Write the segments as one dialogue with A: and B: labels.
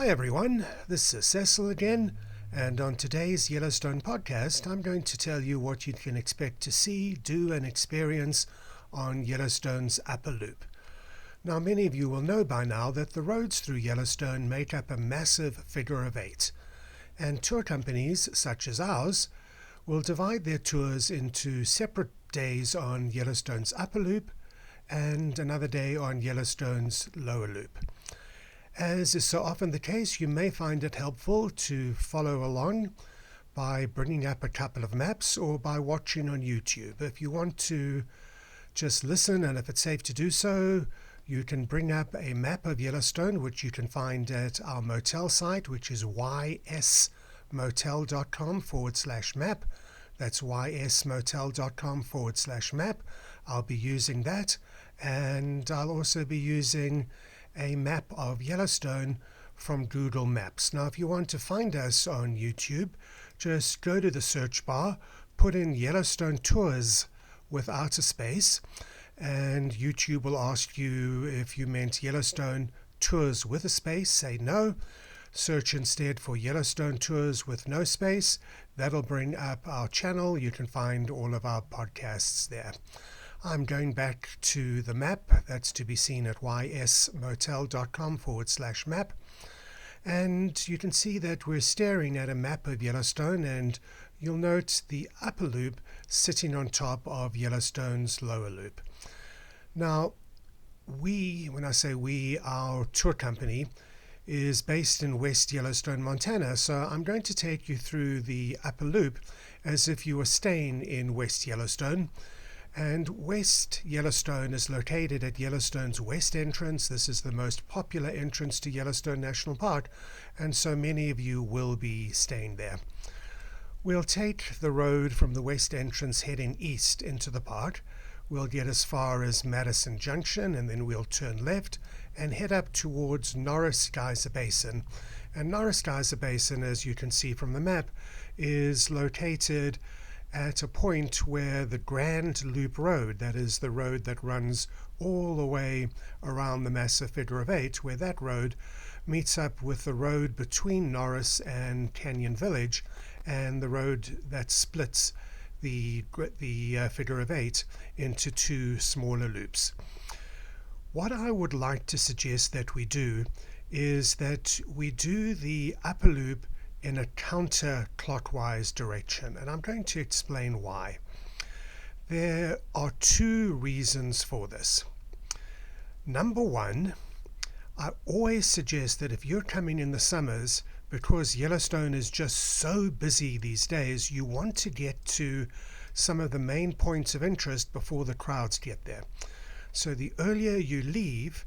A: Hi everyone, this is Cecil again, and on today's Yellowstone podcast I'm going to tell you what you can expect to see, do and experience on Yellowstone's Upper Loop. Now many of you will know by now that the roads through Yellowstone make up a massive figure of 8, and tour companies such as ours will divide their tours into separate days on Yellowstone's Upper Loop and another day on Yellowstone's Lower Loop. As is so often the case, you may find it helpful to follow along by bringing up a couple of maps or by watching on YouTube. If you want to just listen, and if it's safe to do so, you can bring up a map of Yellowstone, which you can find at our motel site, which is ysmotel.com/map. That's ysmotel.com/map. I'll be using that, and I'll also be using a map of Yellowstone from Google Maps. Now, if you want to find us on YouTube, just go to the search bar, put in Yellowstone Tours without a space, and YouTube will ask you if you meant Yellowstone Tours with a space. Say no. Search instead for Yellowstone Tours with no space. That'll bring up our channel. You can find all of our podcasts there. I'm going back to the map. That's to be seen at ysmotel.com/map. And you can see that we're staring at a map of Yellowstone, and you'll note the upper loop sitting on top of Yellowstone's lower loop. Now, when I say we, our tour company is based in West Yellowstone, Montana, so I'm going to take you through the upper loop as if you were staying in West Yellowstone. And West Yellowstone is located at Yellowstone's west entrance. This is the most popular entrance to Yellowstone National Park, and so many of you will be staying there. We'll take the road from the west entrance heading east into the park. We'll get as far as Madison Junction, and then we'll turn left and head up towards Norris Geyser Basin. And Norris Geyser Basin, as you can see from the map, is located at a point where the Grand Loop Road, that is the road that runs all the way around the massive figure of 8, where that road meets up with the road between Norris and Canyon Village, and the road that splits the figure of 8 into two smaller loops. What I would like to suggest that we do is that we do the upper loop in a counterclockwise direction, and I'm going to explain why. There are two reasons for this. Number one, I always suggest that if you're coming in the summers, because Yellowstone is just so busy these days, you want to get to some of the main points of interest before the crowds get there. So the earlier you leave,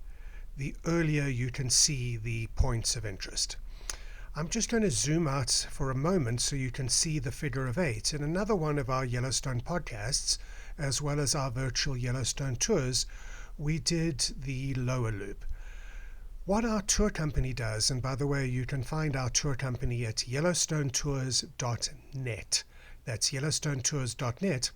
A: the earlier you can see the points of interest. I'm just going to zoom out for a moment so you can see the figure of 8. In another one of our Yellowstone podcasts, as well as our virtual Yellowstone tours, we did the lower loop. What our tour company does, and by the way, you can find our tour company at yellowstonetours.net. That's yellowstonetours.net.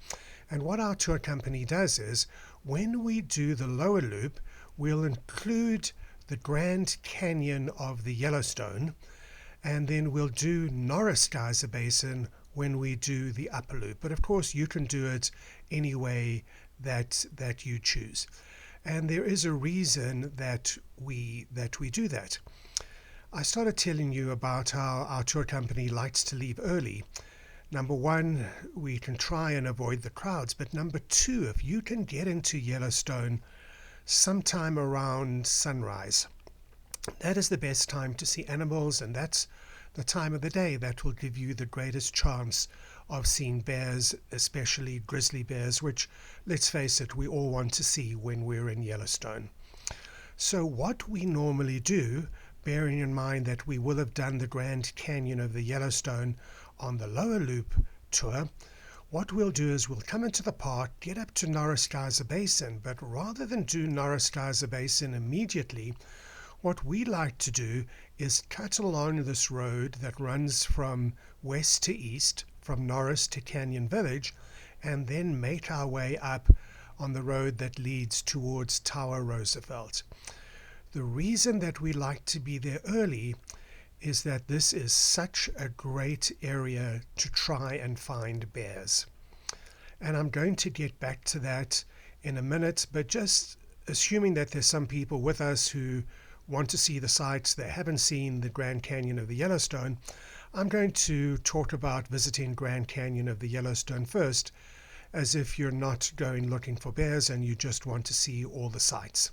A: And what our tour company does is, when we do the lower loop, we'll include the Grand Canyon of the Yellowstone, and then we'll do Norris Geyser Basin when we do the upper loop. But of course, you can do it any way that you choose. And there is a reason that we do that. I started telling you about how our tour company likes to leave early. Number one, we can try and avoid the crowds. But number two, if you can get into Yellowstone sometime around sunrise, that is the best time to see animals, and that's the time of the day that will give you the greatest chance of seeing bears, especially grizzly bears, which, let's face it, we all want to see when we're in Yellowstone. So what we normally do, bearing in mind that we will have done the Grand Canyon of the Yellowstone on the lower loop tour, what we'll do is we'll come into the park, get up to Norris Geyser Basin, but rather than do Norris Geyser Basin immediately, what we like to do is cut along this road that runs from west to east, from Norris to Canyon Village, and then make our way up on the road that leads towards Tower-Roosevelt. The reason that we like to be there early is that this is such a great area to try and find bears. And I'm going to get back to that in a minute, but just assuming that there's some people with us who want to see the sights, they haven't seen the Grand Canyon of the Yellowstone, I'm going to talk about visiting Grand Canyon of the Yellowstone first, as if you're not going looking for bears and you just want to see all the sights.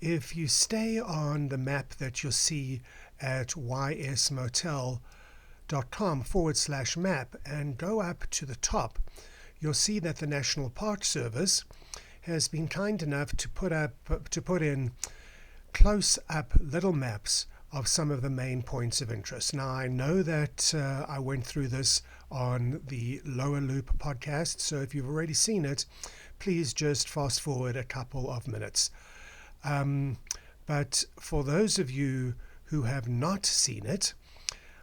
A: If you stay on the map that you'll see at ysmotel.com/map and go up to the top, you'll see that the National Park Service has been kind enough to put in close-up little maps of some of the main points of interest. Now, I know that I went through this on the Lower Loop podcast, so if you've already seen it, please just fast forward a couple of minutes. But for those of you who have not seen it,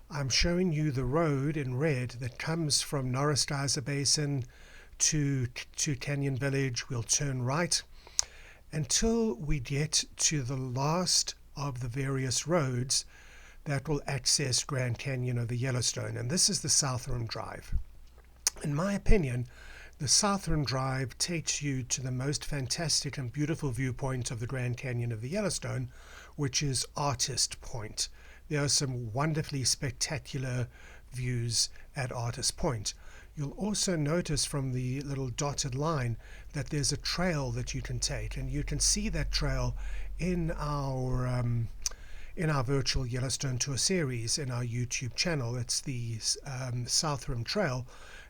A: I'm showing you the road in red that comes from Norris Geyser Basin to Canyon Village. We'll turn right until we get to the last of the various roads that will access Grand Canyon of the Yellowstone, and this is the South Rim Drive. In my opinion, the South Rim Drive takes you to the most fantastic and beautiful viewpoint of the Grand Canyon of the Yellowstone, which is Artist Point. There are some wonderfully spectacular views at Artist Point. You'll also notice from the little dotted line that there's a trail that you can take, and you can see that trail in our virtual Yellowstone tour series in our YouTube channel. It's the South Rim Trail,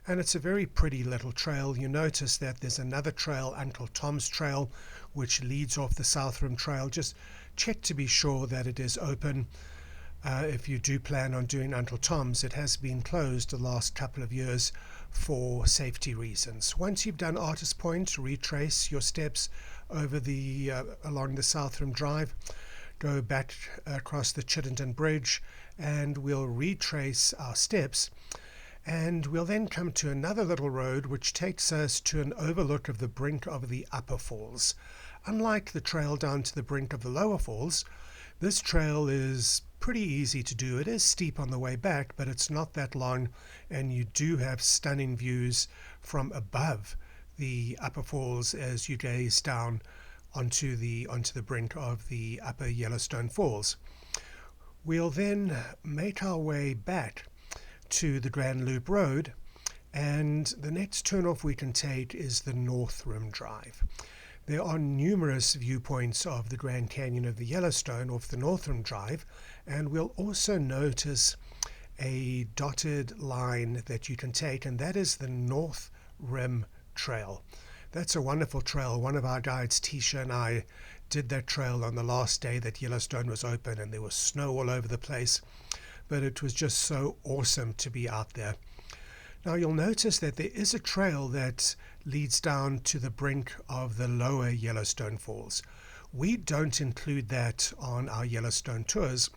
A: and it's a very pretty little trail. You notice that there's another trail, Uncle Tom's Trail, which leads off the South Rim Trail. Just check to be sure that it is open. If you do plan on doing Uncle Tom's, it has been closed the last couple of years for safety reasons. Once you've done Artist Point, retrace your steps over along the South Rim Drive, go back across the Chittenden Bridge, and we'll retrace our steps, and we'll then come to another little road which takes us to an overlook of the brink of the Upper Falls. Unlike the trail down to the brink of the Lower Falls, this trail is pretty easy to do. It is steep on the way back, but it's not that long, and you do have stunning views from above the Upper Falls as you gaze down onto the brink of the Upper Yellowstone Falls. We'll then make our way back to the Grand Loop Road, and the next turnoff we can take is the North Rim Drive. There are numerous viewpoints of the Grand Canyon of the Yellowstone off the North Rim Drive, and we'll also notice a dotted line that you can take, and that is the North Rim Trail. That's a wonderful trail. One of our guides, Tisha, and I did that trail on the last day that Yellowstone was open, and there was snow all over the place, but it was just so awesome to be out there. Now you'll notice that there is a trail that leads down to the brink of the Lower Yellowstone Falls. We don't include that on our Yellowstone tours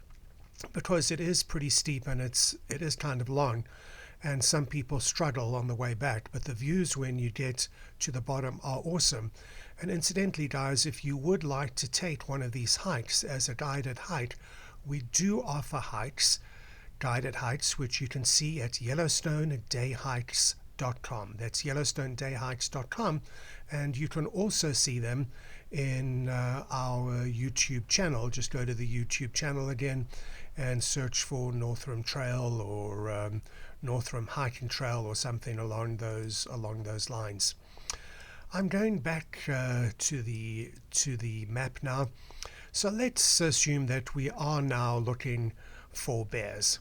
A: because it is pretty steep and it is kind of long, and some people struggle on the way back, but the views when you get to the bottom are awesome. And incidentally, guys, if you would like to take one of these hikes as a guided hike, we do offer guided hikes, which you can see at YellowstoneDayHikes.com. That's YellowstoneDayHikes.com, and you can also see them in our YouTube channel. Just go to the YouTube channel again and search for North Rim Trail or North Rim Hiking Trail or something along those lines. I'm going back to the map now. So let's assume that we are now looking for bears.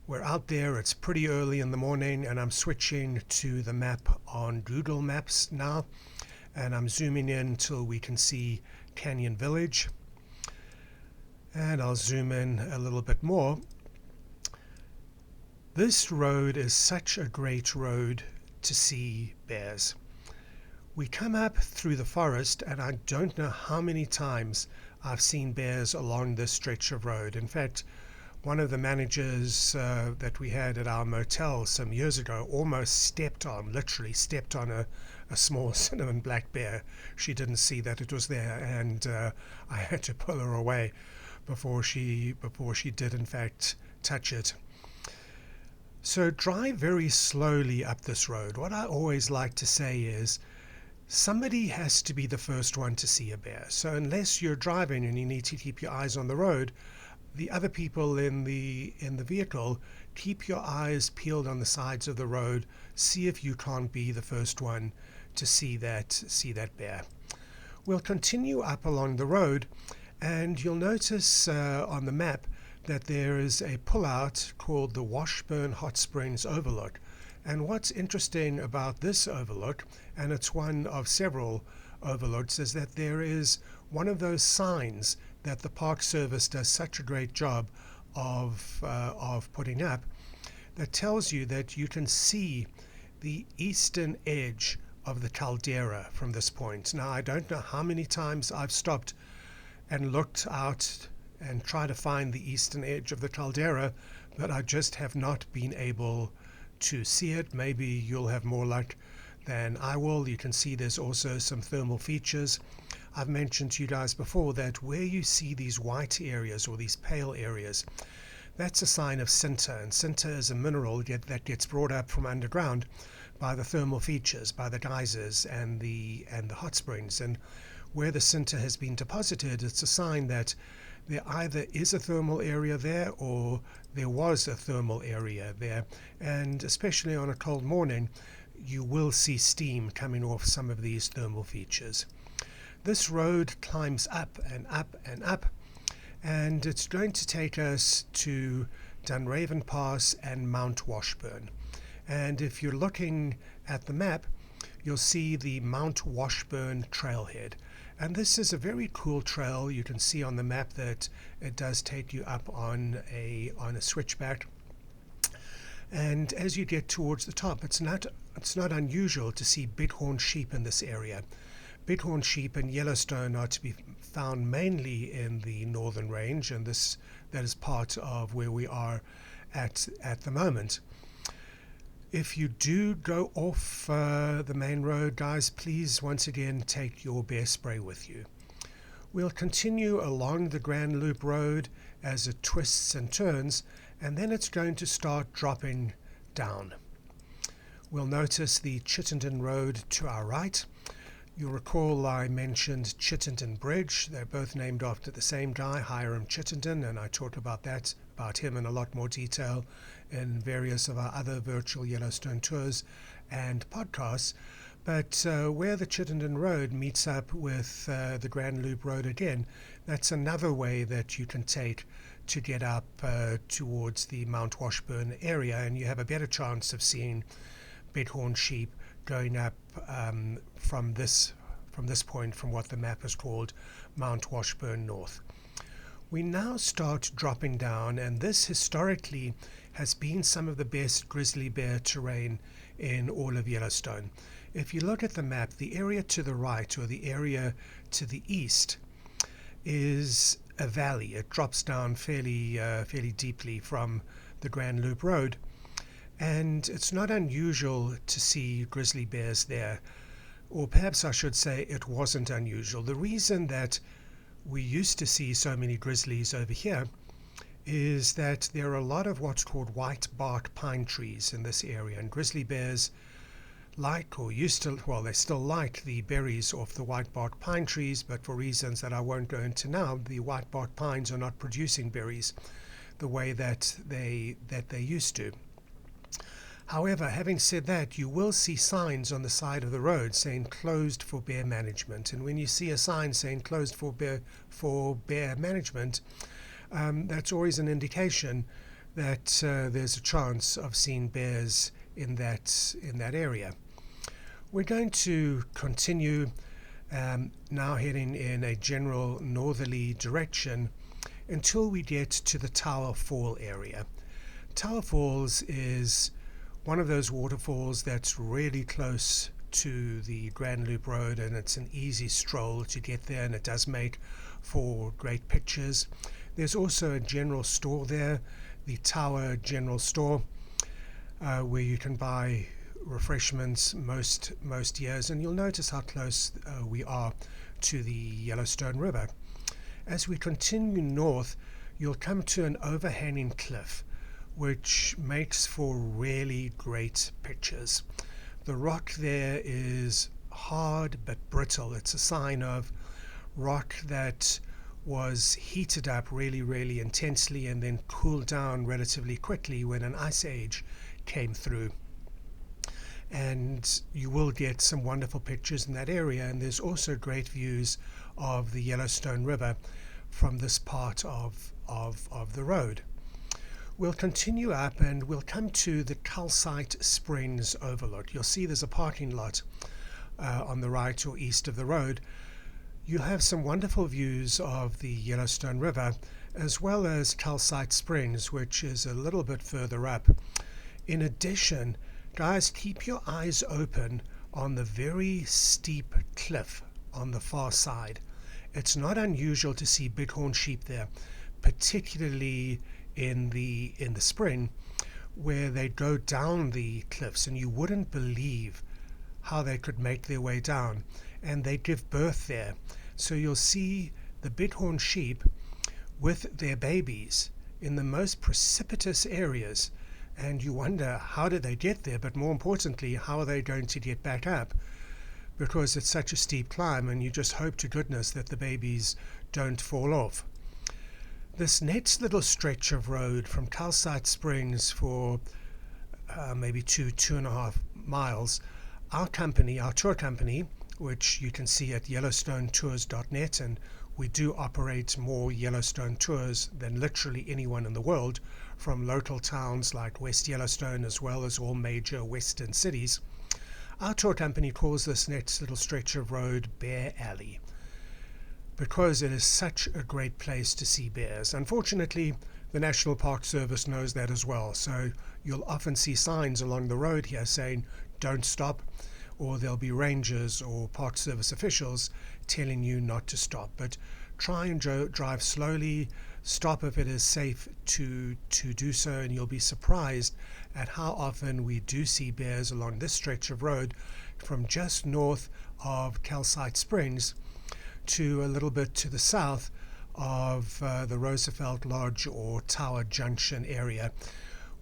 A: We're out there, it's pretty early in the morning, and I'm switching to the map on Google Maps now, and I'm zooming in till we can see Canyon Village, and I'll zoom in a little bit more. This road is such a great road to see bears. We come up through the forest, and I don't know how many times I've seen bears along this stretch of road. In fact, one of the managers that we had at our motel some years ago literally stepped on a small cinnamon black bear. She didn't see that it was there, and I had to pull her away. before she did in fact touch it. So drive very slowly up this road. What I always like to say is somebody has to be the first one to see a bear. So unless you're driving and you need to keep your eyes on the road, the other people in the vehicle, keep your eyes peeled on the sides of the road. See if you can't be the first one to see that bear. We'll continue up along the road, and you'll notice on the map that there is a pullout called the Washburn Hot Springs Overlook. And what's interesting about this overlook, and it's one of several overlooks, is that there is one of those signs that the Park Service does such a great job of putting up, that tells you that you can see the eastern edge of the caldera from this point. Now, I don't know how many times I've stopped and looked out and tried to find the eastern edge of the caldera, but I just have not been able to see it. Maybe you'll have more luck than I will. You can see there's also some thermal features. I've mentioned to you guys before that where you see these white areas or these pale areas, that's a sign of sinter, and sinter is a mineral that gets brought up from underground by the thermal features, by the geysers and the hot springs. And where the sinter has been deposited, it's a sign that there either is a thermal area there or there was a thermal area there. And especially on a cold morning, you will see steam coming off some of these thermal features. This road climbs up and up and up, and it's going to take us to Dunraven Pass and Mount Washburn. And if you're looking at the map, you'll see the Mount Washburn trailhead. And this is a very cool trail. You can see on the map that it does take you up on a switchback. And as you get towards the top, it's not unusual to see bighorn sheep in this area. Bighorn sheep in Yellowstone are to be found mainly in the northern range, and that is part of where we are at the moment. If you do go off the main road, guys, please once again take your bear spray with you. We'll continue along the Grand Loop Road as it twists and turns, and then it's going to start dropping down. We'll notice the Chittenden Road to our right. You'll recall I mentioned Chittenden Bridge. They're both named after the same guy, Hiram Chittenden, and I talk about him in a lot more detail in various of our other virtual Yellowstone tours and podcasts. But where the Chittenden Road meets up with the Grand Loop Road again, that's another way that you can take to get up towards the Mount Washburn area, and you have a better chance of seeing bighorn sheep going up from this point, from what the map is called Mount Washburn North. We now start dropping down, and this historically has been some of the best grizzly bear terrain in all of Yellowstone. If you look at the map, the area to the right, or the area to the east, is a valley. It drops down fairly deeply from the Grand Loop Road, and it's not unusual to see grizzly bears there, or perhaps I should say it wasn't unusual. The reason that we used to see so many grizzlies over here is that there are a lot of what's called white bark pine trees in this area, and grizzly bears they still like the berries off the white bark pine trees, but for reasons that I won't go into now, the white bark pines are not producing berries the way that they used to. However, having said that, you will see signs on the side of the road saying closed for bear management. And when you see a sign saying closed for bear management, that's always an indication that there's a chance of seeing bears in that area. We're going to continue now heading in a general northerly direction until we get to the Tower Fall area. Tower Falls is one of those waterfalls that's really close to the Grand Loop Road, and it's an easy stroll to get there, and it does make for great pictures. There's also a general store there, the Tower General Store, where you can buy refreshments most years, and you'll notice how close we are to the Yellowstone River. As we continue north, you'll come to an overhanging cliff, which makes for really great pictures. The rock there is hard but brittle. It's a sign of rock that was heated up really intensely and then cooled down relatively quickly when an ice age came through. And you will get some wonderful pictures in that area, and there's also great views of the Yellowstone River from this part of the road. We'll continue up and we'll come to the Calcite Springs overlook. You'll see there's a parking lot on the right or east of the road. You have some wonderful views of the Yellowstone River as well as Calcite Springs, which is a little bit further up. In addition, guys, keep your eyes open on the very steep cliff on the far side. It's not unusual to see bighorn sheep there, particularly in the spring, where they go down the cliffs, and you wouldn't believe how they could make their way down, and they give birth there. So you'll see the bighorn sheep with their babies in the most precipitous areas, and you wonder, how did they get there? But more importantly, how are they going to get back up? Because it's such a steep climb, and you just hope to goodness that the babies don't fall off. This next little stretch of road from Calcite Springs for maybe 2.5 miles, our tour company, which you can see at yellowstonetours.net, and we do operate more Yellowstone tours than literally anyone in the world, from local towns like West Yellowstone as well as all major western cities. Our tour company calls this next little stretch of road Bear Alley, because it is such a great place to see bears. Unfortunately, the National Park Service knows that as well, so you'll often see signs along the road here saying don't stop, or there'll be rangers or Park Service officials telling you not to stop. But try and drive slowly, stop if it is safe to do so, and you'll be surprised at how often we do see bears along this stretch of road from just north of Calcite Springs to a little bit to the south of the Roosevelt Lodge or Tower Junction area.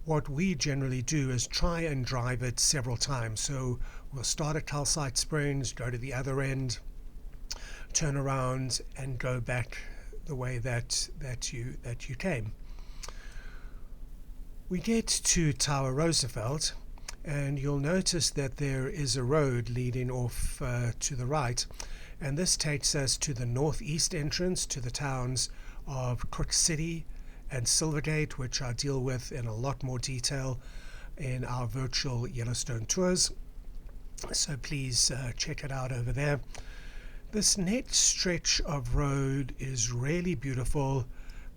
A: What we generally do is try and drive it several times. So we'll start at Calcite Springs, go to the other end, turn around, and go back the way that you came. We get to Tower-Roosevelt, and you'll notice that there is a road leading off to the right, and this takes us to the northeast entrance to the towns of Cook City and Silvergate, which I deal with in a lot more detail in our virtual Yellowstone tours. So please check it out over there. This next stretch of road is really beautiful.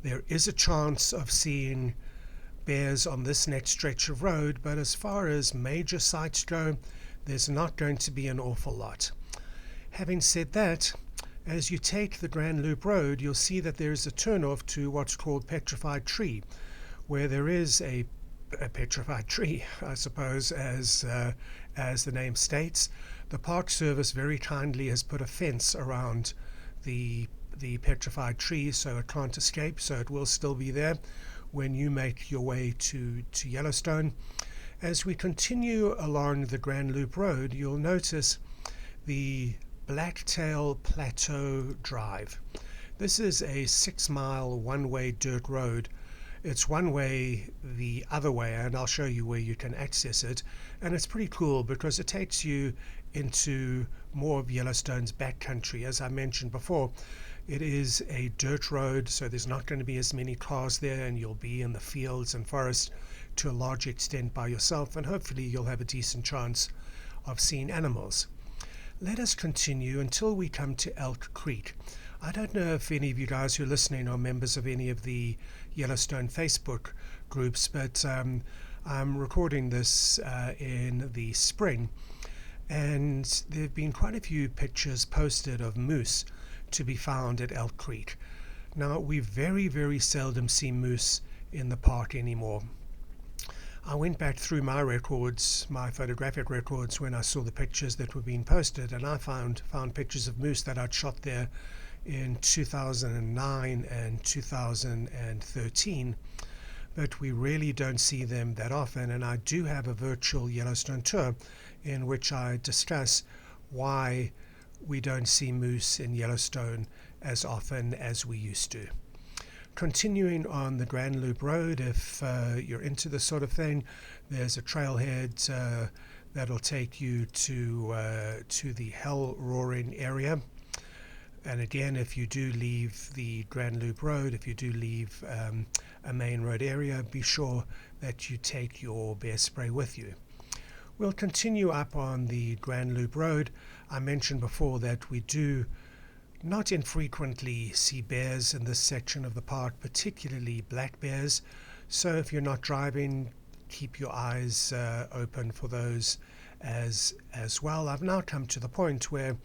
A: There is a chance of seeing bears on this next stretch of road, but as far as major sites go, there's not going to be an awful lot. Having said that, as you take the Grand Loop Road, you'll see that there is a turnoff to what's called Petrified Tree, where there is a petrified tree, I suppose, as the name states. The Park Service very kindly has put a fence around the petrified tree so it can't escape, so it will still be there when you make your way to Yellowstone. As we continue along the Grand Loop Road, you'll notice the Blacktail Plateau Drive. This is a 6-mile one-way dirt road. It's one way the other way, and I'll show you where you can access it. And it's pretty cool because it takes you into more of Yellowstone's backcountry. As I mentioned before, it is a dirt road, so there's not going to be as many cars there, and you'll be in the fields and forest to a large extent by yourself, and hopefully you'll have a decent chance of seeing animals. Let us continue until we come to Elk Creek. I don't know if any of you guys who are listening are members of any of the Yellowstone Facebook groups, but I'm recording this in the spring, and there have been quite a few pictures posted of moose to be found at Elk Creek. Now, we very seldom see moose in the park anymore. I went back through my records, my photographic records, when I saw the pictures that were being posted, and I found pictures of moose that I'd shot there in 2009 and 2013, but we really don't see them that often. And I do have a virtual Yellowstone tour in which I discuss why we don't see moose in Yellowstone as often as we used to. Continuing on the Grand Loop Road, if you're into this sort of thing, there's a trailhead that'll take you to the Hell Roaring area. And again, if you do leave the Grand Loop Road, if you do leave a main road area, be sure that you take your bear spray with you. We'll continue up on the Grand Loop Road. I mentioned before that we do not infrequently see bears in this section of the park, particularly black bears. So if you're not driving, keep your eyes open for those as well. I've now come to the point where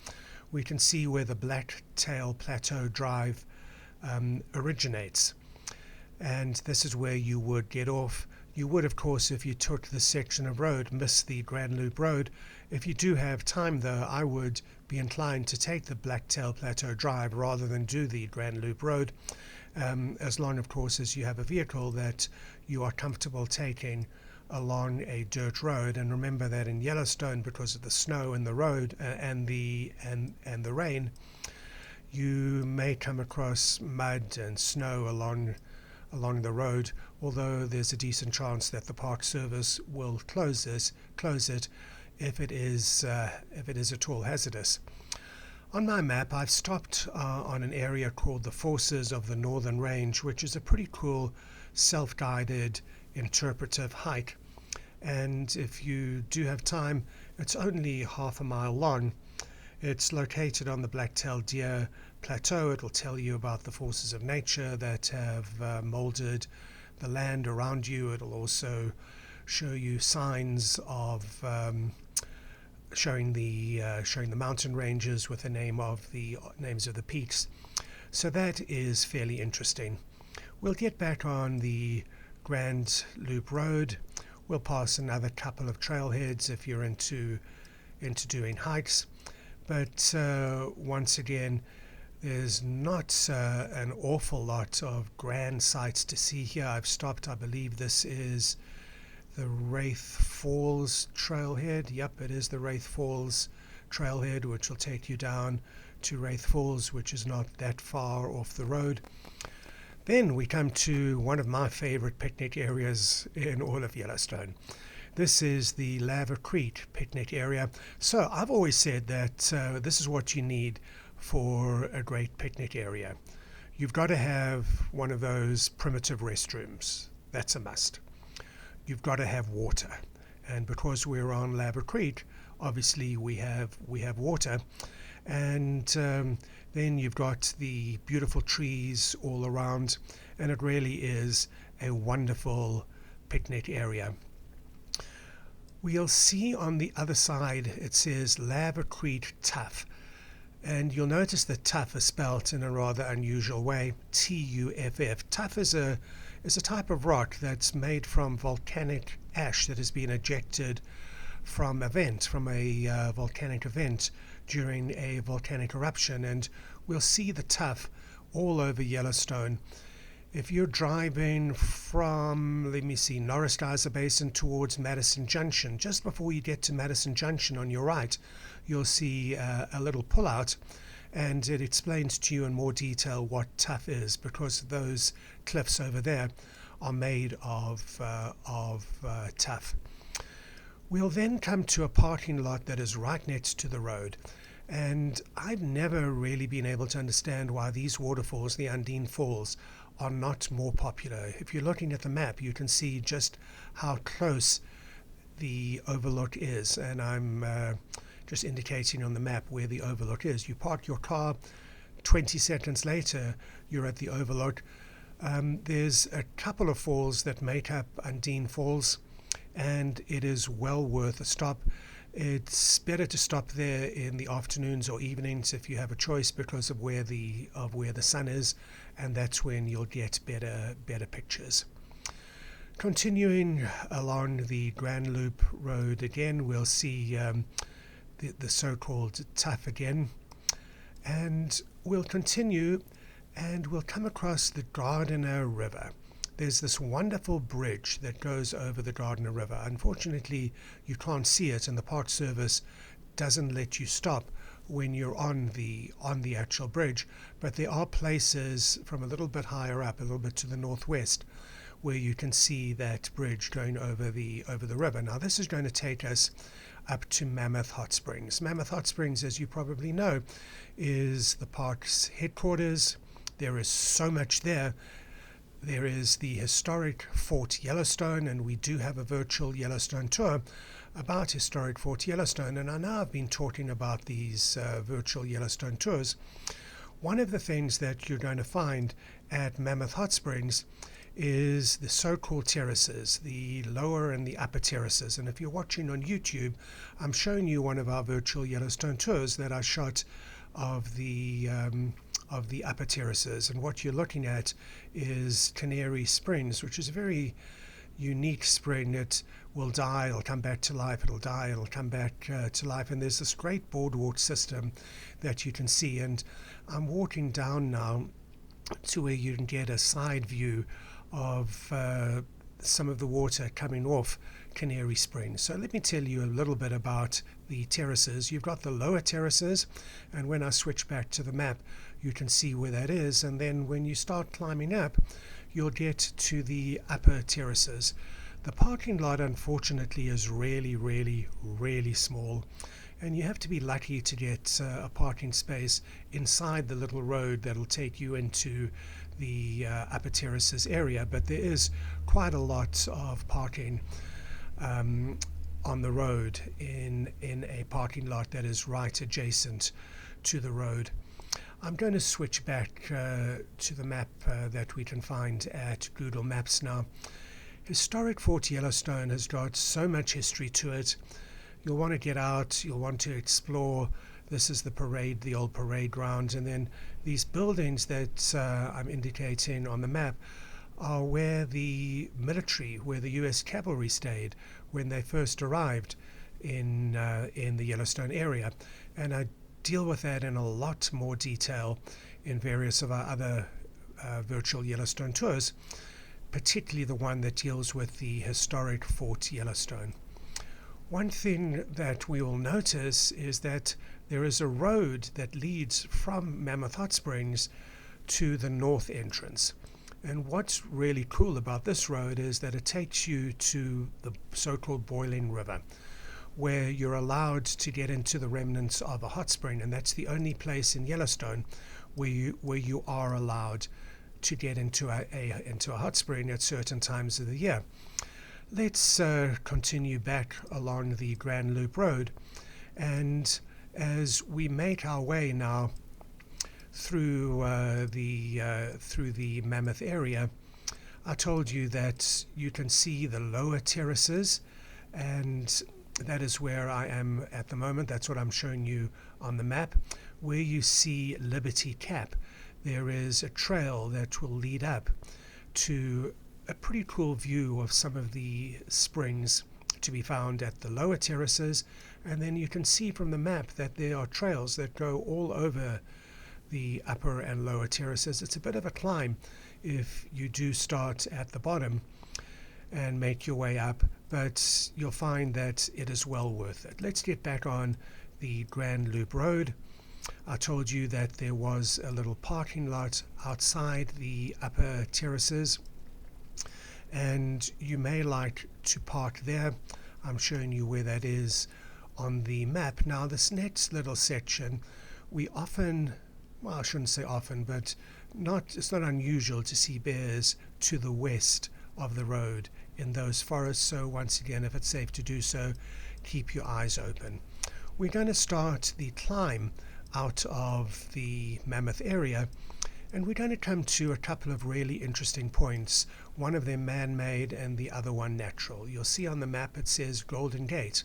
A: we can see where the Blacktail Plateau Drive originates. And this is where you would get off. You would, of course, if you took this section of road, miss the Grand Loop Road. If you do have time, though, I would be inclined to take the Blacktail Plateau Drive rather than do the Grand Loop Road, as long, of course, as you have a vehicle that you are comfortable taking along a dirt road. And remember that in Yellowstone, because of the snow in the road and the rain, you may come across mud and snow along the road, although there's a decent chance that the Park Service will close it if it is at all hazardous. On my map, I've stopped on an area called the Forces of the Northern Range, which is a pretty cool self-guided interpretive hike. And if you do have time, it's only half a mile long. It's located on the Blacktail Deer Plateau. It will tell you about the forces of nature that have molded the land around you. It'll also show you signs of showing the mountain ranges with the names of the peaks. So that is fairly interesting. We'll get back on the Grand Loop Road. We'll pass another couple of trailheads if you're into doing hikes. But once again, there's not an awful lot of grand sights to see here. I've stopped, I believe this is the Wraith Falls trailhead. Yep, it is the Wraith Falls trailhead, which will take you down to Wraith Falls, which is not that far off the road. Then we come to one of my favorite picnic areas in all of Yellowstone. This is the Lava Creek picnic area. So I've always said that this is what you need for a great picnic area. You've got to have one of those primitive restrooms. That's a must. You've got to have water. And because we're on Lava Creek, obviously we have water. And then you've got the beautiful trees all around, and it really is a wonderful picnic area. We'll see on the other side it says Lava Creek Tuff, and you'll notice that tuff is spelt in a rather unusual way, T-U-F-F. Tuff is a type of rock that's made from volcanic ash that has been ejected from a volcanic event during a volcanic eruption, and we'll see the tuff all over Yellowstone. If you're driving from, Norris Geyser Basin towards Madison Junction, just before you get to Madison Junction on your right, you'll see a little pullout, and it explains to you in more detail what tuff is, because those cliffs over there are made of tuff. We'll then come to a parking lot that is right next to the road. And I've never really been able to understand why these waterfalls, the Undine Falls, are not more popular. If you're looking at the map, you can see just how close the overlook is. And I'm just indicating on the map where the overlook is. You park your car, 20 seconds later, you're at the overlook. There's a couple of falls that make up Undine Falls, and it is well worth a stop. It's better to stop there in the afternoons or evenings if you have a choice, because of where the sun is, and that's when you'll get better pictures. Continuing along the Grand Loop Road again, we'll see the so-called tuff again, and we'll continue and we'll come across the Gardiner River. There's this wonderful bridge that goes over the Gardiner River. Unfortunately, you can't see it, and the Park Service doesn't let you stop when you're on the actual bridge, but there are places from a little bit higher up, a little bit to the northwest, where you can see that bridge going over the river. Now this is going to take us up to Mammoth Hot Springs. Mammoth Hot Springs, as you probably know, is the park's headquarters. There is so much there. There is the historic Fort Yellowstone, and we do have a virtual Yellowstone tour about historic Fort Yellowstone, and I know I've been talking about these virtual Yellowstone tours. One of the things that you're going to find at Mammoth Hot Springs is the so-called terraces, the lower and the upper terraces. And if you're watching on YouTube, I'm showing you one of our virtual Yellowstone tours that I shot of the upper terraces. And what you're looking at is Canary Springs, which is a very unique spring. It will die, it'll come back to life, it'll die, it'll come back to life. And there's this great boardwalk system that you can see. And I'm walking down now to where you can get a side view of some of the water coming off Canary Springs. So let me tell you a little bit about the terraces. You've got the lower terraces, and when I switch back to the map, you can see where that is. And then when you start climbing up, you'll get to the upper terraces. The parking lot, unfortunately, is really, really, really small, and you have to be lucky to get a parking space inside the little road that'll take you into the upper terraces area. But there is quite a lot of parking on the road in a parking lot that is right adjacent to the road. I'm going to switch back to the map that we can find at Google Maps now. Historic Fort Yellowstone has got so much history to it. You'll want to get out, you'll want to explore. This is the parade, the old parade grounds, and then these buildings that I'm indicating on the map are where the military, where the US cavalry stayed when they first arrived in the Yellowstone area. And I deal with that in a lot more detail in various of our other virtual Yellowstone tours, particularly the one that deals with the historic Fort Yellowstone. One thing that we will notice is that there is a road that leads from Mammoth Hot Springs to the north entrance. And what's really cool about this road is that it takes you to the so-called Boiling River, where you're allowed to get into the remnants of a hot spring, and that's the only place in Yellowstone where you are allowed to get into a hot spring at certain times of the year. Let's continue back along the Grand Loop Road, and as we make our way now through the Mammoth area, I told you that you can see the lower terraces, and that is where I am at the moment. That's what I'm showing you on the map. Where you see Liberty Cap, there is a trail that will lead up to a pretty cool view of some of the springs to be found at the lower terraces. And then you can see from the map that there are trails that go all over the upper and lower terraces. It's a bit of a climb if you do start at the bottom and make your way up, but you'll find that it is well worth it. Let's get back on the Grand Loop Road. I told you that there was a little parking lot outside the upper terraces, and you may like to park there. I'm showing you where that is on the map. Now this next little section, we often, well, I shouldn't say often, but it's not unusual to see bears to the west of the road in those forests. So once again, if it's safe to do so, keep your eyes open. We're going to start the climb out of the Mammoth area, and we're going to come to a couple of really interesting points, one of them man-made and the other one natural. You'll see on the map it says Golden Gate,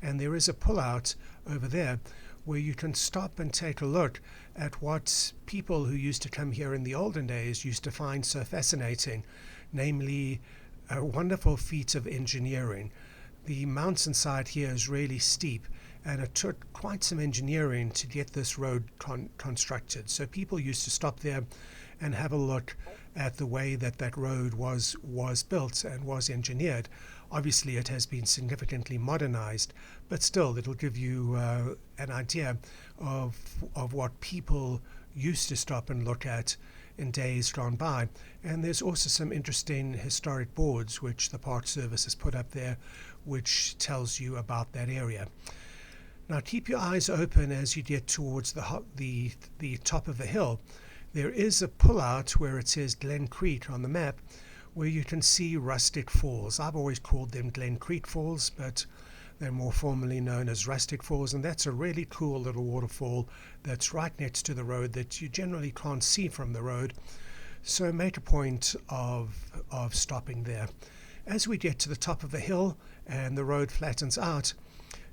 A: and there is a pull-out over there where you can stop and take a look at what people who used to come here in the olden days used to find so fascinating, namely a wonderful feat of engineering. The mountainside here is really steep, and it took quite some engineering to get this road constructed. So people used to stop there and have a look at the way that that road was built and was engineered. Obviously it has been significantly modernized, but still it'll give you an idea of what people used to stop and look at in days gone by. And there's also some interesting historic boards which the Park Service has put up there, which tells you about that area. Now keep your eyes open as you get towards the top of the hill. There is a pullout where it says Glen Creek on the map, where you can see rustic falls. I've always called them Glen Creek Falls, but they're more formally known as rustic falls, and that's a really cool little waterfall that's right next to the road that you generally can't see from the road. So make a point of stopping there. As we get to the top of the hill and the road flattens out,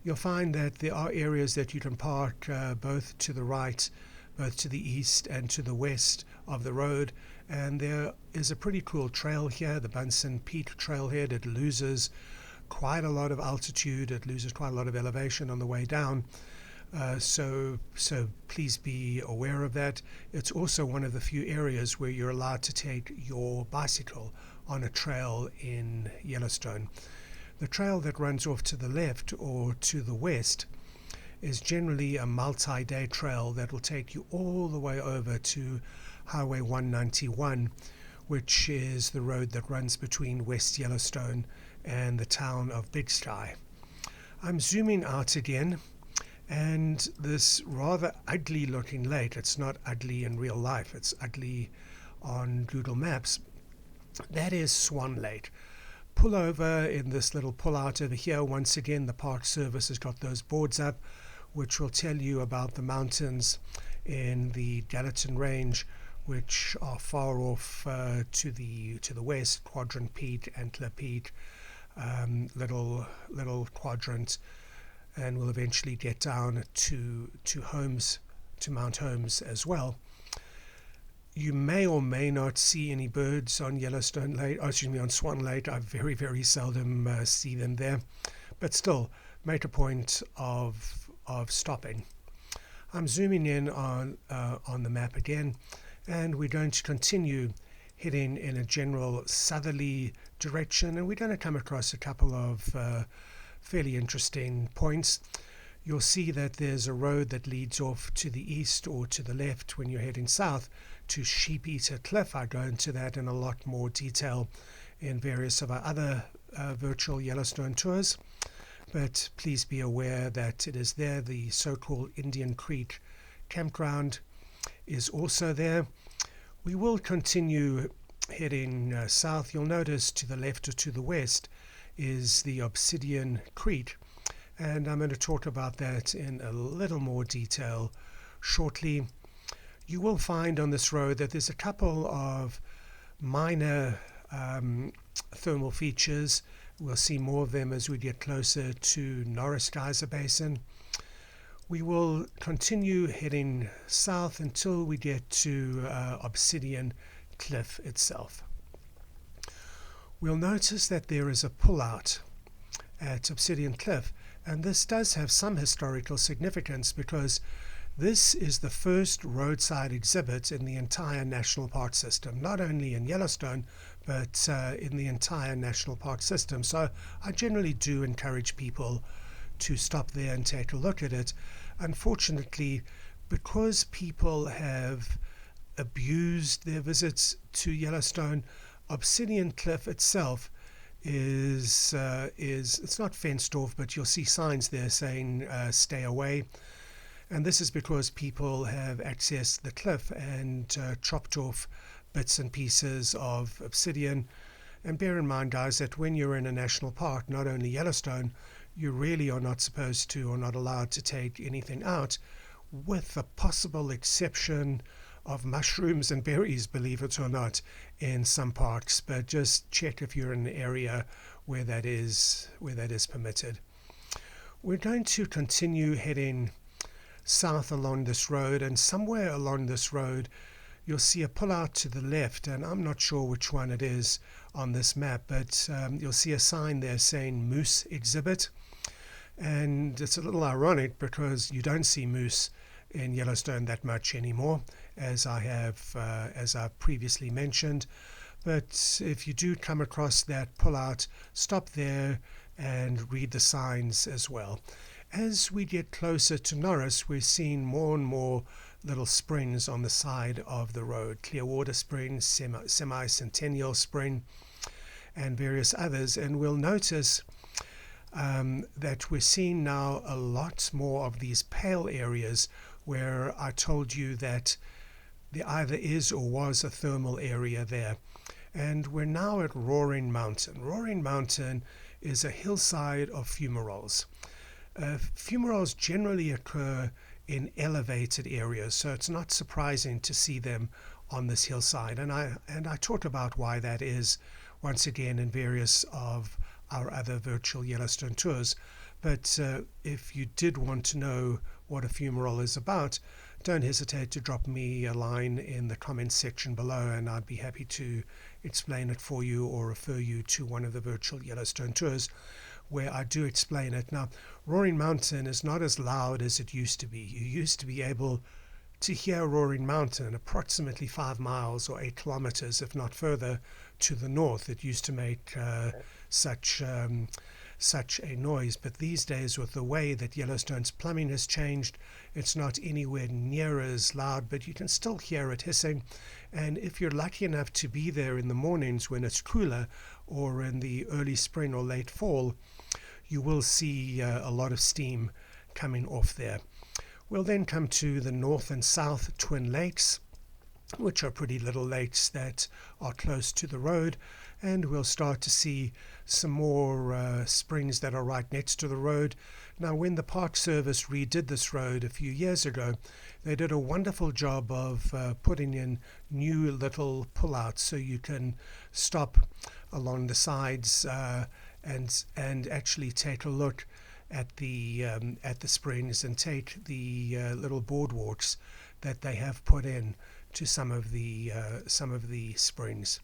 A: you'll find that there are areas that you can park both to the right, both to the east and to the west of the road. And there is a pretty cool trail here, the Bunsen Peak Trailhead. It loses quite a lot of altitude, it loses quite a lot of elevation on the way down. So please be aware of that. It's also one of the few areas where you're allowed to take your bicycle on a trail in Yellowstone. The trail that runs off to the left or to the west is generally a multi-day trail that will take you all the way over to Highway 191, which is the road that runs between West Yellowstone and the town of Big Sky. I'm zooming out again, and this rather ugly looking lake, it's not ugly in real life, it's ugly on Google Maps, that is Swan Lake. Pull over in this little pull out over here. Once again, the Park Service has got those boards up which will tell you about the mountains in the Gallatin Range, which are far off to the west, Quadrant Peak, Antler Peak, little quadrant, and we'll eventually get down to Mount Holmes as well. You may or may not see any birds on on Swan Lake. I very, very seldom see them there, but still make a point of stopping. I'm zooming in on the map again, and we're going to continue heading in a general southerly direction, and we're going to come across a couple of fairly interesting points. You'll see that there's a road that leads off to the east or to the left when you're heading south to Sheep Eater Cliff. I go into that in a lot more detail in various of our other virtual Yellowstone tours, but please be aware that it is there. The so-called Indian Creek campground is also there. We will continue heading south. You'll notice to the left or to the west is the Obsidian Creek, and I'm going to talk about that in a little more detail shortly. You will find on this road that there's a couple of minor thermal features. We'll see more of them as we get closer to Norris Geyser Basin. We will continue heading south until we get to Obsidian Cliff itself. We'll notice that there is a pullout at Obsidian Cliff, and this does have some historical significance because this is the first roadside exhibit in the entire national park system, not only in Yellowstone, but in the entire national park system. So I generally do encourage people to stop there and take a look at it. Unfortunately, because people have abused their visits to Yellowstone, Obsidian Cliff itself is it's not fenced off, but you'll see signs there saying stay away. And this is because people have accessed the cliff and chopped off bits and pieces of obsidian. And bear in mind, guys, that when you're in a national park, not only Yellowstone, you really are not supposed to or not allowed to take anything out, with the possible exception of mushrooms and berries, believe it or not, in some parks. But just check if you're in an area where that is permitted. We're going to continue heading south along this road, and somewhere along this road you'll see a pullout to the left, and I'm not sure which one it is on this map, but you'll see a sign there saying Moose Exhibit. And it's a little ironic because you don't see moose in Yellowstone that much anymore, as I've previously mentioned. But if you do come across that pullout, stop there and read the signs as well. As we get closer to Norris, we're seeing more and more little springs on the side of the road. Clearwater Spring, Semi-Centennial Spring, and various others. And we'll notice that we're seeing now a lot more of these pale areas where I told you that there either is or was a thermal area there. And we're now at Roaring Mountain. Roaring Mountain is a hillside of fumaroles. Fumaroles generally occur in elevated areas, so it's not surprising to see them on this hillside. And I talk about why that is once again in various of our other virtual Yellowstone tours. But if you did want to know what a fumarole is about, don't hesitate to drop me a line in the comments section below, and I'd be happy to explain it for you or refer you to one of the virtual Yellowstone tours where I do explain it. Now, Roaring Mountain is not as loud as it used to be. You used to be able to hear Roaring Mountain approximately 5 miles or 8 kilometers, if not further, to the north. It used to make such a noise. But these days, with the way that Yellowstone's plumbing has changed, it's not anywhere near as loud, but you can still hear it hissing. And if you're lucky enough to be there in the mornings when it's cooler, or in the early spring or late fall, you will see a lot of steam coming off there. We'll then come to the north and south Twin Lakes, which are pretty little lakes that are close to the road, and we'll start to see some more springs that are right next to the road. Now, when the Park Service redid this road a few years ago, they did a wonderful job of putting in new little pullouts so you can stop along the sides and actually take a look at the springs and take the little boardwalks that they have put in to some of the springs.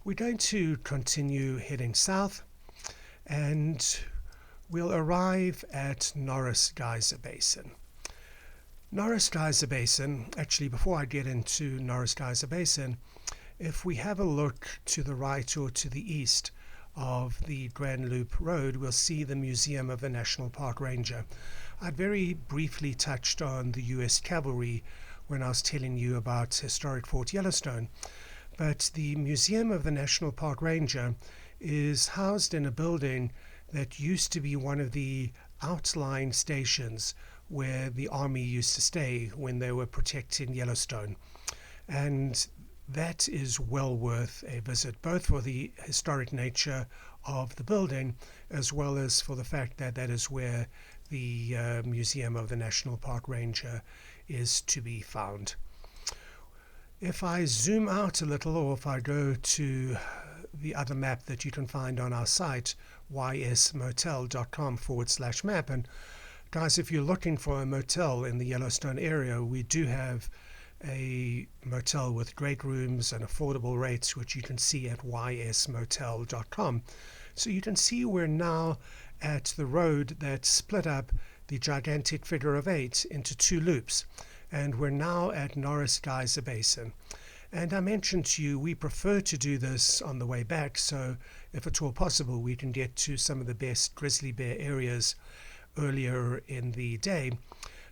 A: We're going to continue heading south, and we'll arrive at Norris Geyser Basin. Norris Geyser Basin, actually before I get into Norris Geyser Basin, if we have a look to the right or to the east of the Grand Loop Road, we'll see the Museum of the National Park Ranger. I very briefly touched on the U.S. Cavalry when I was telling you about historic Fort Yellowstone. But the Museum of the National Park Ranger is housed in a building that used to be one of the outlying stations where the Army used to stay when they were protecting Yellowstone. And that is well worth a visit, both for the historic nature of the building as well as for the fact that that is where the Museum of the National Park Ranger is to be found. If I zoom out a little, or if I go to the other map that you can find on our site, ysmotel.com/map, and guys, if you're looking for a motel in the Yellowstone area, we do have a motel with great rooms and affordable rates, which you can see at ysmotel.com. So you can see we're now at the road that split up the gigantic figure of 8 into 2 loops. And we're now at Norris Geyser Basin. And I mentioned to you we prefer to do this on the way back, so if at all possible we can get to some of the best grizzly bear areas earlier in the day.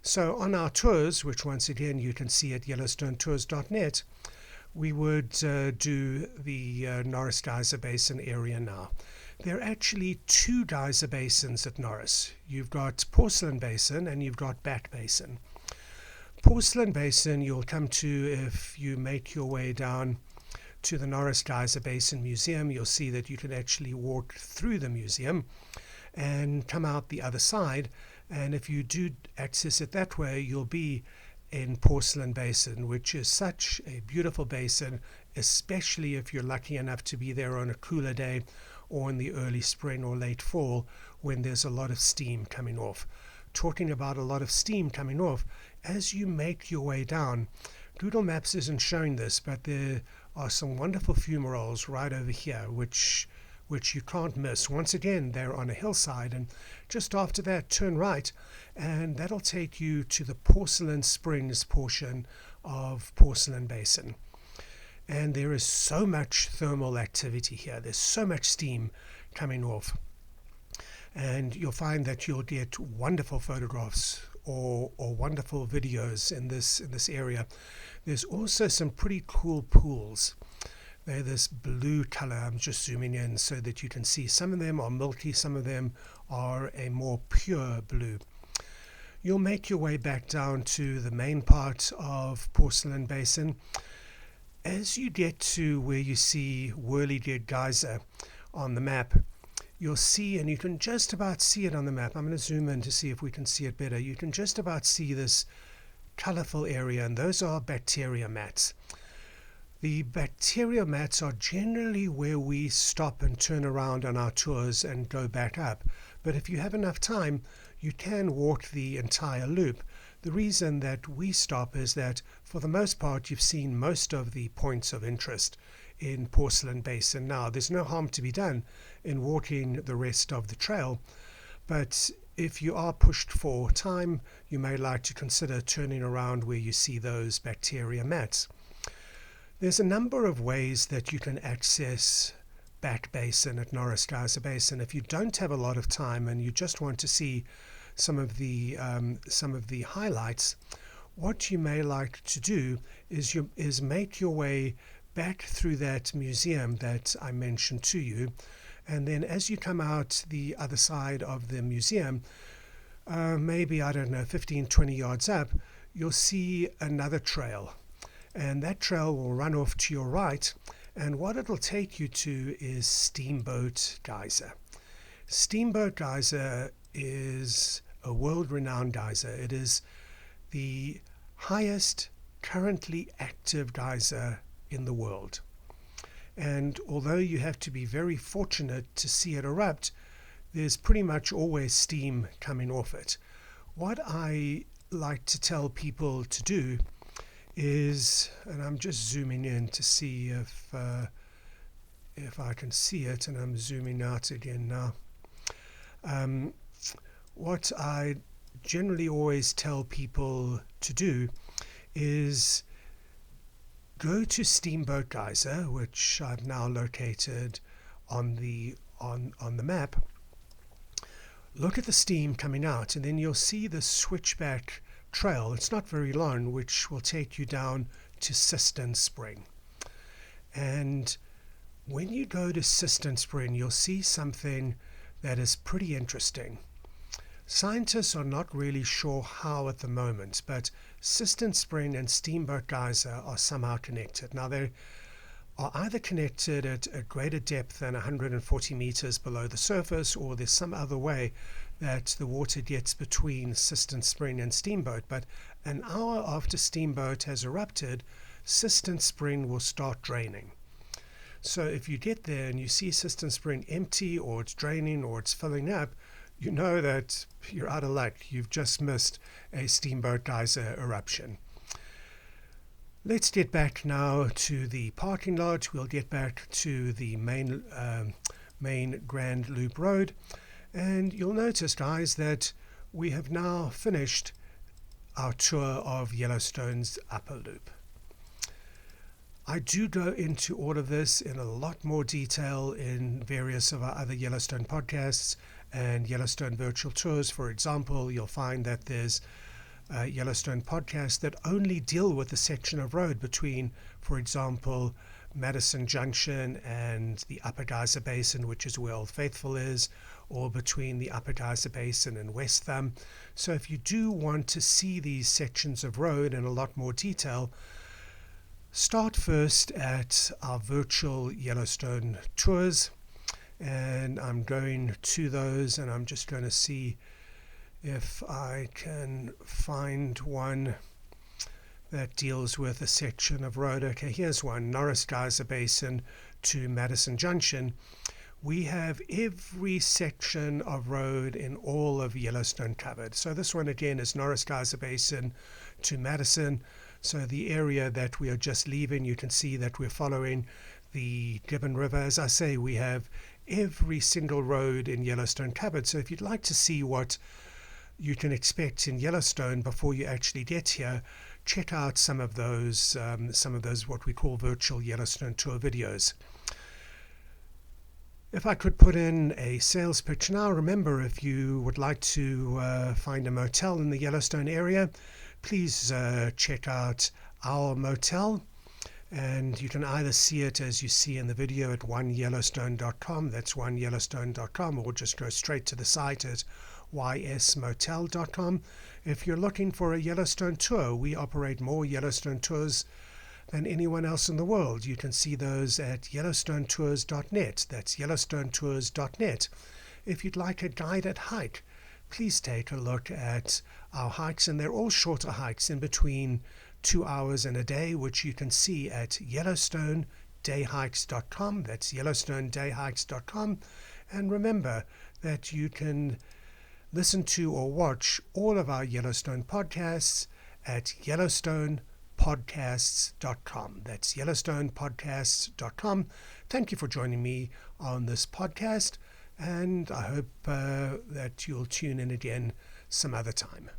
A: So on our tours, which once again you can see at yellowstonetours.net, we would do the Norris Geyser Basin area now. There are actually 2 geyser basins at Norris. You've got Porcelain Basin and you've got Bat Basin. Porcelain Basin you'll come to if you make your way down to the Norris Geyser Basin Museum. You'll see that you can actually walk through the museum and come out the other side, and if you do access it that way, you'll be in Porcelain Basin, which is such a beautiful basin, especially if you're lucky enough to be there on a cooler day or in the early spring or late fall when there's a lot of steam coming off. Talking about a lot of steam coming off, as you make your way down, Google Maps isn't showing this, but there are some wonderful fumaroles right over here, which which you can't miss. Once again, they're on a hillside, and just after that, turn right, and that'll take you to the Porcelain Springs portion of Porcelain Basin. And there is so much thermal activity here. There's so much steam coming off. And you'll find that you'll get wonderful photographs or wonderful videos in this area. There's also some pretty cool pools. They're this blue color. I'm just zooming in so that you can see. Some of them are milky, some of them are a more pure blue. You'll make your way back down to the main part of Porcelain Basin. As you get to where you see Whirligig Geyser on the map, you'll see, and you can just about see it on the map. I'm going to zoom in to see if we can see it better. You can just about see this colorful area, and those are bacteria mats. The bacteria mats are generally where we stop and turn around on our tours and go back up. But if you have enough time, you can walk the entire loop. The reason that we stop is that, for the most part, you've seen most of the points of interest in Porcelain Basin. Now, there's no harm to be done in walking the rest of the trail, but if you are pushed for time, you may like to consider turning around where you see those bacteria mats. There's a number of ways that you can access Back Basin at Norris Geyser Basin. If you don't have a lot of time and you just want to see some of the highlights, what you may like to do is make your way back through that museum that I mentioned to you, and then as you come out the other side of the museum, maybe, I don't know, 15-20 yards up, you'll see another trail, and that trail will run off to your right, and what it'll take you to is Steamboat Geyser. Steamboat Geyser is a world-renowned geyser. It is the highest currently active geyser in the world. And although you have to be very fortunate to see it erupt, there's pretty much always steam coming off it. What I like to tell people to do is, and I'm just zooming in to see if I can see it, and I'm zooming out again now. What I generally always tell people to do is go to Steamboat Geyser, which I've now located on the map. Look at the steam coming out, and then you'll see the switchback trail. It's not very long, which will take you down to Cistern Spring. And when you go to Cistern Spring, you'll see something that is pretty interesting. Scientists are not really sure how at the moment, but Cistern Spring and Steamboat Geyser are somehow connected. Now, they are either connected at a greater depth than 140 meters below the surface, or there's some other way that the water gets between Cistern Spring and Steamboat. But an hour after Steamboat has erupted, Cistern Spring will start draining. So if you get there and you see Cistern Spring empty, or it's draining, or it's filling up, you know that you're out of luck. You've just missed a Steamboat Geyser eruption. Let's get back now to the parking lot. We'll get back to the main Grand Loop Road. And you'll notice, guys, that we have now finished our tour of Yellowstone's Upper Loop. I do go into all of this in a lot more detail in various of our other Yellowstone podcasts and Yellowstone virtual tours. For example, you'll find that there's Yellowstone podcasts that only deal with the section of road between, for example, Madison Junction and the Upper Geyser Basin, which is where Old Faithful is, or between the Upper Geyser Basin and West Thumb. So if you do want to see these sections of road in a lot more detail, start first at our virtual Yellowstone tours, and I'm going to those, and I'm just going to see if I can find one that deals with a section of road. Okay, here's one, Norris Geyser Basin to Madison Junction. We have every section of road in all of Yellowstone covered. So this one again is Norris Geyser Basin to Madison. So the area that we are just leaving, you can see that we're following the Gibbon River. As I say, we have every single road in Yellowstone covered. So if you'd like to see what you can expect in Yellowstone before you actually get here, check out some of those what we call virtual Yellowstone tour videos. If I could put in a sales pitch now, remember, if you would like to find a motel in the Yellowstone area, please check out our motel. And you can either see it as you see in the video at oneyellowstone.com, that's oneyellowstone.com, or just go straight to the site at ysmotel.com. If you're looking for a Yellowstone tour, we operate more Yellowstone tours than anyone else in the world. You can see those at yellowstonetours.net. That's yellowstonetours.net. If you'd like a guided hike, please take a look at our hikes, and they're all shorter hikes in between 2 hours and a day, which you can see at yellowstonedayhikes.com. That's yellowstonedayhikes.com. And remember that you can listen to or watch all of our Yellowstone podcasts at yellowstonepodcasts.com. That's yellowstonepodcasts.com. Thank you for joining me on this podcast, and I hope that you'll tune in again some other time.